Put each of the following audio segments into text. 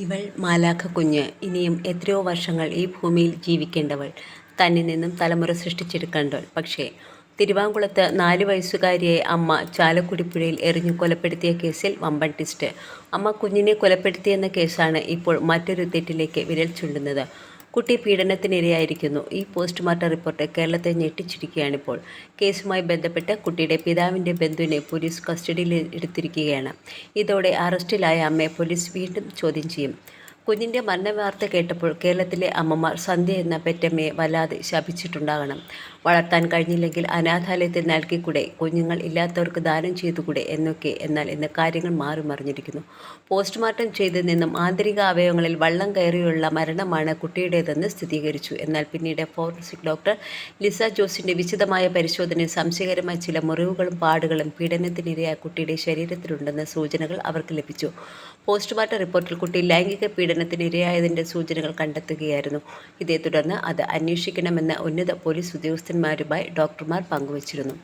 ഇവൾ മാലാഖ കുഞ്ഞ്, ഇനിയും എത്രയോ വർഷങ്ങൾ ഈ ഭൂമിയിൽ ജീവിക്കേണ്ടവൾ, തന്നിൽ നിന്നും തലമുറ സൃഷ്ടിച്ചെടുക്കേണ്ടവൾ. പക്ഷേ തിരുവാങ്കുളത്ത് 4 വയസ്സുകാരിയെ അമ്മ ചാലക്കുടിപ്പുഴയിൽ എറിഞ്ഞു കൊലപ്പെടുത്തിയ കേസിൽ വമ്പൻ ട്വിസ്റ്റ്. അമ്മ കുഞ്ഞിനെ കൊലപ്പെടുത്തിയെന്ന കേസാണ് ഇപ്പോൾ മറ്റൊരു തെറ്റിലേക്ക് വിരൽ ചൂണ്ടുന്നത്. കുട്ടി പീഡനത്തിനിരയായിരിക്കുന്നു. ഈ പോസ്റ്റ്മോർട്ടം റിപ്പോർട്ട് കേരളത്തെ ഞെട്ടിച്ചിരിക്കുകയാണിപ്പോൾ. കേസുമായി ബന്ധപ്പെട്ട് കുട്ടിയുടെ പിതാവിൻ്റെ ബന്ധുവിനെ പോലീസ് കസ്റ്റഡിയിൽ എടുത്തിരിക്കുകയാണ്. ഇതോടെ അറസ്റ്റിലായ അമ്മയെ പോലീസ് വീണ്ടും ചോദ്യം ചെയ്യും. കുഞ്ഞിൻ്റെ മരണവാർത്ത കേട്ടപ്പോൾ കേരളത്തിലെ അമ്മമാർ സന്ധ്യ എന്ന പെറ്റമ്മയെ വല്ലാതെ ശപിച്ചിട്ടുണ്ടാകണം. വളർത്താൻ കഴിഞ്ഞില്ലെങ്കിൽ അനാഥാലയത്തിൽ നൽകിക്കൂടെ, കുഞ്ഞുങ്ങൾ ഇല്ലാത്തവർക്ക് ദാനം ചെയ്തുകൂടെ എന്നൊക്കെ. എന്നാൽ ഇന്ന് കാര്യങ്ങൾ മാറി മറിഞ്ഞിരിക്കുന്നു. പോസ്റ്റ്മോർട്ടം ചെയ്തു നിന്നും ആന്തരിക അവയവങ്ങളിൽ വള്ളം കയറിയുള്ള മരണമാണ് കുട്ടിയുടേതെന്ന് സ്ഥിരീകരിച്ചു. എന്നാൽ പിന്നീട് ഫോറൻസിക് ഡോക്ടർ ലിസ ജോസിൻ്റെ വിശദമായ പരിശോധനയിൽ സംശയകരമായ ചില മുറിവുകളും പാടുകളും പീഡനത്തിനിരയായ കുട്ടിയുടെ ശരീരത്തിലുണ്ടെന്ന സൂചനകൾ അവർക്ക് ലഭിച്ചു. പോസ്റ്റ്മോർട്ടം റിപ്പോർട്ടിൽ കുട്ടി ലൈംഗിക പീഡനത്തിനിരയായതിൻ്റെ സൂചനകൾ കണ്ടെത്തുകയായിരുന്നു. ഇതേ തുടർന്ന് അത് അന്വേഷിക്കണമെന്ന് ഉന്നത പോലീസ് ഉദ്യോഗസ്ഥന്മാരുമായി ഡോക്ടർമാർ പങ്കുവച്ചിരുന്നു.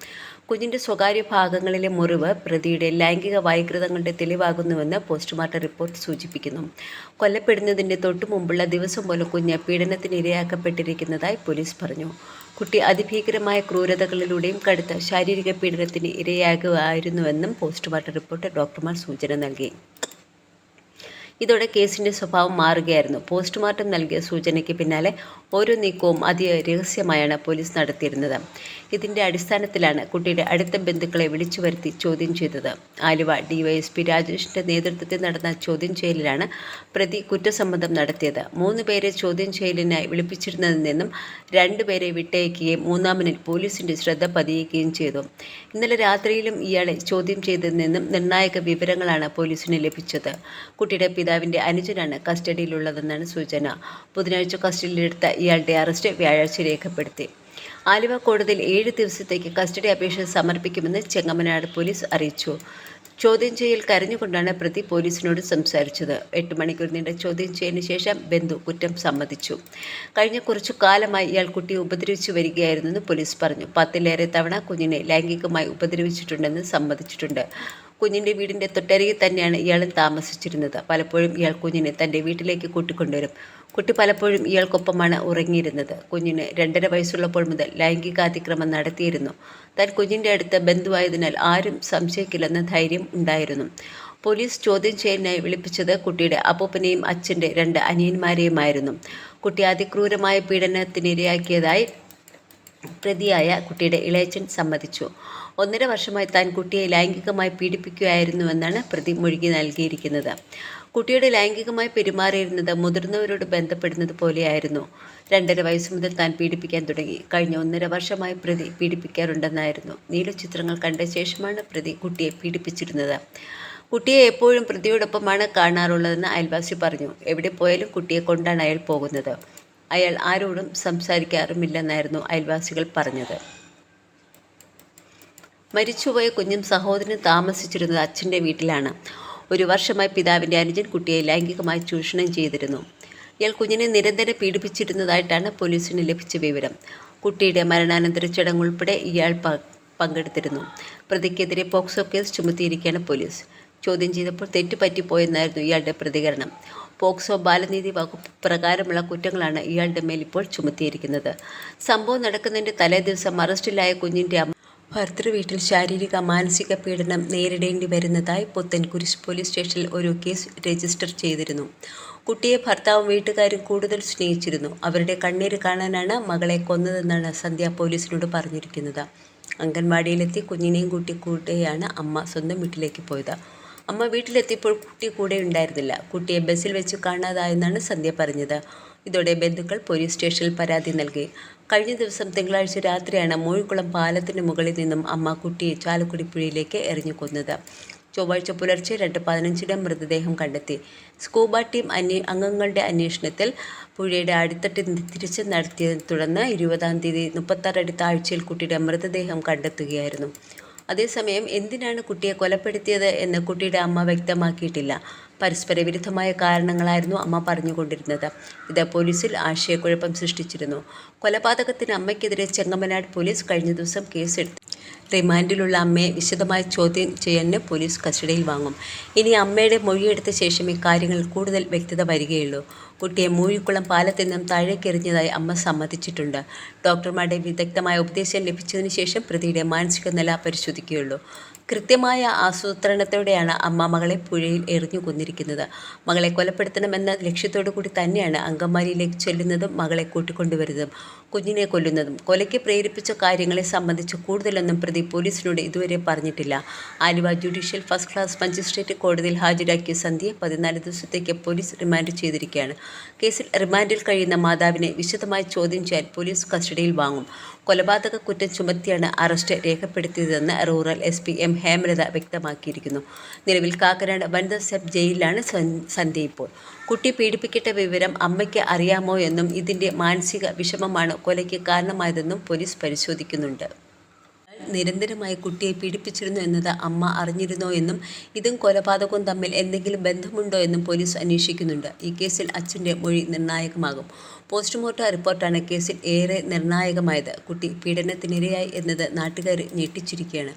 കുഞ്ഞിൻ്റെ സ്വകാര്യ ഭാഗങ്ങളിലെ മുറിവ് പ്രതിയുടെ ലൈംഗിക വൈകൃതങ്ങളുടെ തെളിവാകുന്നുവെന്ന് പോസ്റ്റ്മോർട്ടം റിപ്പോർട്ട് സൂചിപ്പിക്കുന്നു. കൊല്ലപ്പെടുന്നതിൻ്റെ തൊട്ടു മുമ്പുള്ള ദിവസം പോലും കുഞ്ഞ് പീഡനത്തിനിരയാക്കപ്പെട്ടിരിക്കുന്നതായി പോലീസ് പറഞ്ഞു. കുട്ടി അതിഭീകരമായ ക്രൂരതകളിലൂടെയും കടുത്ത ശാരീരിക പീഡനത്തിന് ഇരയാകുകയായിരുന്നുവെന്നും പോസ്റ്റ്മോർട്ടം റിപ്പോർട്ട് ഡോക്ടർമാർ സൂചന നൽകി. ഇതോടെ കേസിൻ്റെ സ്വഭാവം മാറുകയായിരുന്നു. പോസ്റ്റ്മോർട്ടം നൽകിയ സൂചനയ്ക്ക് പിന്നാലെ ഓരോ നീക്കവും രഹസ്യമായാണ് പോലീസ് നടത്തിയിരുന്നത്. ഇതിൻ്റെ അടിസ്ഥാനത്തിലാണ് കുട്ടിയുടെ അടുത്ത ബന്ധുക്കളെ വിളിച്ചു വരുത്തി ചോദ്യം ചെയ്തത്. ആലുവ ഡിവൈഎസ്പി രാജേഷിൻ്റെ നേതൃത്വത്തിൽ നടന്ന ചോദ്യം ചെയ്യലിലാണ് പ്രതി കുറ്റസമ്മതം നടത്തിയത്. 3 പേരെ ചോദ്യം ചെയ്യലിനായി വിളിപ്പിച്ചിരുന്നതിൽ നിന്നും 2 പേരെ വിട്ടയക്കുകയും മൂന്നാമനിൽ പോലീസിൻ്റെ ശ്രദ്ധ പതിയുകയും ചെയ്തു. ഇന്നലെ രാത്രിയിലും ഇയാളെ ചോദ്യം ചെയ്തതിൽ നിന്നും നിർണായക വിവരങ്ങളാണ് പോലീസിന് ലഭിച്ചത്. കുട്ടിയുടെ പിതാവിൻ്റെ അനുജനാണ് കസ്റ്റഡിയിലുള്ളതെന്നാണ് സൂചന. ബുധനാഴ്ച കസ്റ്റഡിയിലെടുത്ത ഇയാളുടെ അറസ്റ്റ് വ്യാഴാഴ്ച രേഖപ്പെടുത്തി. ആലുവ കോടതിയിൽ 7 ദിവസത്തേക്ക് കസ്റ്റഡി അപേക്ഷ സമർപ്പിക്കുമെന്ന് ചെങ്ങമനാട് പോലീസ് അറിയിച്ചു. ചോദ്യം ചെയ്യൽ കരഞ്ഞുകൊണ്ടാണ് പ്രതി പോലീസിനോട് സംസാരിച്ചത്. 8 മണിക്കൂർ നീണ്ട ചോദ്യം ചെയ്യലിന് ശേഷം ബന്ധു കുറ്റം സമ്മതിച്ചു. കഴിഞ്ഞ കുറച്ചു കാലമായി ഇയാൾ കുട്ടിയെ ഉപദ്രവിച്ചു വരികയായിരുന്നെന്ന് പോലീസ് പറഞ്ഞു. 10ലേറെ തവണ കുഞ്ഞിനെ ലൈംഗികമായി ഉപദ്രവിച്ചിട്ടുണ്ടെന്ന് സമ്മതിച്ചിട്ടുണ്ട്. കുഞ്ഞിൻ്റെ വീടിൻ്റെ തൊട്ടരികിൽ തന്നെയാണ് ഇയാളും താമസിച്ചിരുന്നത്. പലപ്പോഴും ഇയാൾ കുഞ്ഞിനെ തൻ്റെ വീട്ടിലേക്ക് കൂട്ടിക്കൊണ്ടുവരും. കുട്ടി പലപ്പോഴും ഇയാൾക്കൊപ്പമാണ് ഉറങ്ങിയിരുന്നത്. കുഞ്ഞിന് 2.5 വയസ്സുള്ളപ്പോൾ മുതൽ ലൈംഗികാതിക്രമം നടത്തിയിരുന്നു. താൻ കുഞ്ഞിൻ്റെ അടുത്ത ബന്ധുവായതിനാൽ ആരും സംശയിക്കില്ലെന്ന ധൈര്യം ഉണ്ടായിരുന്നു. പോലീസ് ചോദ്യം ചെയ്യലിനായി വിളിപ്പിച്ചത് കുട്ടിയുടെ അപ്പൂപ്പനെയും അച്ഛൻ്റെ 2 അനിയന്മാരെയുമായിരുന്നു. കുട്ടി അതിക്രൂരമായ പീഡനത്തിനിരയാക്കിയതായി പ്രതിയായ കുട്ടിയുടെ ഇളയച്ചൻ സമ്മതിച്ചു. 1.5 വർഷമായി താൻ കുട്ടിയെ ലൈംഗികമായി പീഡിപ്പിക്കുകയായിരുന്നുവെന്നാണ് പ്രതി മൊഴി നൽകിയിരിക്കുന്നത്. കുട്ടിയോട് ലൈംഗികമായി പെരുമാറിയിരുന്നത് മുതിർന്നവരോട് ബന്ധപ്പെടുന്നത് പോലെയായിരുന്നു. 2.5 വയസ്സ് മുതൽ താൻ പീഡിപ്പിക്കാൻ തുടങ്ങി. കഴിഞ്ഞ 1.5 വർഷമായി പ്രതി പീഡിപ്പിക്കാറുണ്ടെന്നായിരുന്നു. നീലച്ചിത്രങ്ങൾ കണ്ട ശേഷമാണ് പ്രതി കുട്ടിയെ പീഡിപ്പിച്ചിരുന്നത്. കുട്ടിയെ എപ്പോഴും പ്രതിയോടൊപ്പമാണ് കാണാറുള്ളതെന്ന് അയൽവാസി പറഞ്ഞു. എവിടെ പോയാലും കുട്ടിയെ കൊണ്ടാണ് അയാൾ പോകുന്നത്. അയാൾ ആരോടും സംസാരിക്കാറുമില്ലെന്നായിരുന്നു അയൽവാസികൾ പറഞ്ഞത്. മരിച്ചുപോയ കുഞ്ഞും സഹോദരനും താമസിച്ചിരുന്നത് അച്ഛൻ്റെ വീട്ടിലാണ്. 1 വർഷമായി പിതാവിൻ്റെ അനുജൻ കുട്ടിയെ ലൈംഗികമായി ചൂഷണം ചെയ്തിരുന്നു. ഇയാൾ കുഞ്ഞിനെ നിരന്തരം പീഡിപ്പിച്ചിരുന്നതായിട്ടാണ് പോലീസിന് ലഭിച്ച വിവരം. കുട്ടിയുടെ മരണാനന്തര ചടങ്ങ് ഉൾപ്പെടെ ഇയാൾ പങ്കെടുത്തിരുന്നു. പ്രതിക്കെതിരെ പോക്സോ കേസ് ചുമത്തിയിരിക്കുകയാണ് പോലീസ്. ചോദ്യം ചെയ്തപ്പോൾ തെറ്റുപറ്റിപ്പോയെന്നായിരുന്നു ഇയാളുടെ പ്രതികരണം. പോക്സോ ബാലനീതി വകുപ്പ് പ്രകാരമുള്ള കുറ്റങ്ങളാണ് ഇയാളുടെ മേൽ ഇപ്പോൾ ചുമത്തിയിരിക്കുന്നത്. സംഭവം നടക്കുന്നതിൻ്റെ തലേദിവസം അറസ്റ്റിലായ കുഞ്ഞിൻ്റെ അമ്മ ഭർത്തൃ വീട്ടിൽ ശാരീരിക മാനസിക പീഡനം നേരിടേണ്ടി വരുന്നതായി പുത്തൻകുരിശ് പോലീസ് സ്റ്റേഷനിൽ ഒരു കേസ് രജിസ്റ്റർ ചെയ്തിരുന്നു. കുട്ടിയെ ഭർത്താവും വീട്ടുകാരും കൂടുതൽ സ്നേഹിച്ചിരുന്നു. അവരുടെ കണ്ണീര് കാണാനാണ് മകളെ കൊന്നതെന്നാണ് സന്ധ്യ പോലീസിനോട് പറഞ്ഞിരിക്കുന്നത്. അംഗൻവാടിയിലെത്തി കുഞ്ഞിനെയും കൂട്ടിയാണ് അമ്മ സ്വന്തം വീട്ടിലേക്ക് പോയത്. അമ്മ വീട്ടിലെത്തിയപ്പോൾ കുട്ടി കൂടെ ഉണ്ടായിരുന്നില്ല. കുട്ടിയെ ബസ്സിൽ വെച്ച് കാണാതായെന്നാണ് സന്ധ്യ പറഞ്ഞത്. ഇതോടെ ബന്ധുക്കൾ പോലീസ് സ്റ്റേഷനിൽ പരാതി നൽകി. കഴിഞ്ഞ ദിവസം തിങ്കളാഴ്ച രാത്രിയാണ് മൂഴിക്കുളം പാലത്തിന് മുകളിൽ നിന്നും അമ്മ കുട്ടിയെ ചാലക്കുടി പുഴയിലേക്ക് എറിഞ്ഞു കൊന്നത്. ചൊവ്വാഴ്ച പുലർച്ചെ 2:15 മൃതദേഹം കണ്ടെത്തി. സ്കൂബ ടീം അംഗങ്ങളുടെ അന്വേഷണത്തിൽ പുഴയുടെ അടിത്തട്ടിൽ തിരിച്ചു നടത്തിയതിനെ തുടർന്ന് 20-ാം തീയതി 36 അടി താഴ്ചയിൽ കുട്ടിയുടെ മൃതദേഹം കണ്ടെത്തുകയായിരുന്നു. അതേസമയം എന്തിനാണ് കുട്ടിയെ കൊലപ്പെടുത്തിയത് എന്ന് കുട്ടിയുടെ അമ്മ വ്യക്തമാക്കിയിട്ടില്ല. പരസ്പര വിരുദ്ധമായ കാരണങ്ങളായിരുന്നു അമ്മ പറഞ്ഞുകൊണ്ടിരുന്നത്. ഇത് പോലീസിൽ ആശയക്കുഴപ്പം സൃഷ്ടിച്ചിരുന്നു. കൊലപാതകത്തിന് അമ്മയ്ക്കെതിരെ ചെങ്ങമനാട് പോലീസ് കഴിഞ്ഞ ദിവസം കേസെടുത്തു. റിമാൻഡിലുള്ള അമ്മയെ വിശദമായി ചോദ്യം ചെയ്യാൻ പോലീസ് കസ്റ്റഡിയിൽ വാങ്ങും. ഇനി അമ്മയുടെ മൊഴിയെടുത്ത ശേഷമേ കാര്യങ്ങളിൽ കൂടുതൽ വ്യക്തത വരികയുള്ളൂ. കുട്ടിയെ മൂഴിക്കുളം പാലത്തിൽ നിന്നും താഴേക്കെറിഞ്ഞതായി അമ്മ സമ്മതിച്ചിട്ടുണ്ട്. ഡോക്ടർമാരുടെ വിദഗ്ധമായ ഉപദേശം ലഭിച്ചതിന് ശേഷം പ്രതിയുടെ മാനസിക നില പരിശോധിക്കുകയുള്ളൂ. കൃത്യമായ ആസൂത്രണത്തോടെയാണ് അമ്മ മകളെ പുഴയിൽ എറിഞ്ഞു കൊന്നിരിക്കുന്നത്. മകളെ കൊലപ്പെടുത്തണമെന്ന ലക്ഷ്യത്തോടു കൂടി തന്നെയാണ് അങ്കമാലിയിലേക്ക് ചെല്ലുന്നതും മകളെ കൂട്ടിക്കൊണ്ടുവരുന്നതും കുഞ്ഞിനെ കൊല്ലുന്നതും. കൊലയ്ക്ക് പ്രേരിപ്പിച്ച കാര്യങ്ങളെ സംബന്ധിച്ച് കൂടുതലൊന്നും പ്രതി പോലീസിനോട് ഇതുവരെ പറഞ്ഞിട്ടില്ല. Aluva judicial first class magistrate കോടതിയിൽ ഹാജരാക്കിയ സന്ധ്യയെ 14 ദിവസത്തേക്ക് പോലീസ് റിമാൻഡ് ചെയ്തിരിക്കുകയാണ്. കേസിൽ റിമാൻഡിൽ കഴിയുന്ന മാതാവിനെ വിശദമായി ചോദ്യം ചെയ്യാൻ പോലീസ് കസ്റ്റഡിയിൽ വാങ്ങും. കൊലപാതക കുറ്റം ചുമത്തിയാണ് അറസ്റ്റ് രേഖപ്പെടുത്തിയതെന്ന് റൂറൽ SP M ഹേമലത വ്യക്തമാക്കിയിരിക്കുന്നു. നിലവിൽ കാക്കനാട് വനിതാ സബ് ജയിലിലാണ് സന്ധ്യ ഇപ്പോൾ. കുട്ടി പീഡിപ്പിക്കപ്പെട്ട വിവരം അമ്മയ്ക്ക് അറിയാമോ എന്നും ഇതിൻ്റെ മാനസിക വിഷമമാണ് കൊലയ്ക്ക് കാരണമായതെന്നും പോലീസ് പരിശോധിക്കുന്നുണ്ട്. നിരന്തരമായി കുട്ടിയെ പീഡിപ്പിച്ചിരുന്നു എന്നത് അമ്മ അറിഞ്ഞിരുന്നോ എന്നും ഇതും കൊലപാതകവും തമ്മിൽ എന്തെങ്കിലും ബന്ധമുണ്ടോ എന്നും പോലീസ് അന്വേഷിക്കുന്നുണ്ട്. ഈ കേസിൽ അച്ഛൻ്റെ മൊഴി നിർണായകമാകും. പോസ്റ്റ്മോർട്ടം റിപ്പോർട്ടാണ് കേസിൽ ഏറെ നിർണായകമായത്. കുട്ടി പീഡനത്തിനിരയായി എന്നത് നാട്ടുകാർ ഞെട്ടിച്ചിരിക്കുകയാണ്.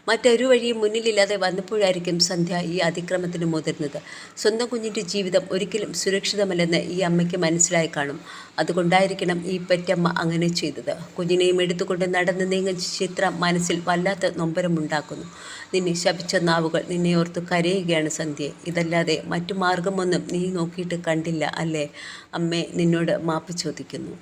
മറ്റൊരു വഴിയും മുന്നിലില്ലാതെ വന്നപ്പോഴായിരിക്കും സന്ധ്യ ഈ അതിക്രമത്തിന് മുതിർന്നത്. സ്വന്തം കുഞ്ഞിൻ്റെ ജീവിതം ഒരിക്കലും സുരക്ഷിതമല്ലെന്ന് ഈ അമ്മയ്ക്ക് മനസ്സിലായി കാണും. അതുകൊണ്ടായിരിക്കണം ഈ പെറ്റമ്മ അങ്ങനെ ചെയ്തത്. കുഞ്ഞിനെയും എടുത്തുകൊണ്ട് നടന്ന് നീങ്ങുന്ന ചിത്രം മനസ്സിൽ വല്ലാത്ത നൊമ്പരമുണ്ടാക്കുന്നു. നിന്നെ ശപിച്ച നാവുകൾ നിന്നെ ഓർത്ത് കരയുകയാണ് സന്ധ്യയെ. ഇതല്ലാതെ മറ്റു മാർഗമൊന്നും നീ നോക്കിയിട്ട് കണ്ടില്ല അല്ലേ? അമ്മേ, നിന്നോട് മാപ്പ് ചോദിക്കുന്നു.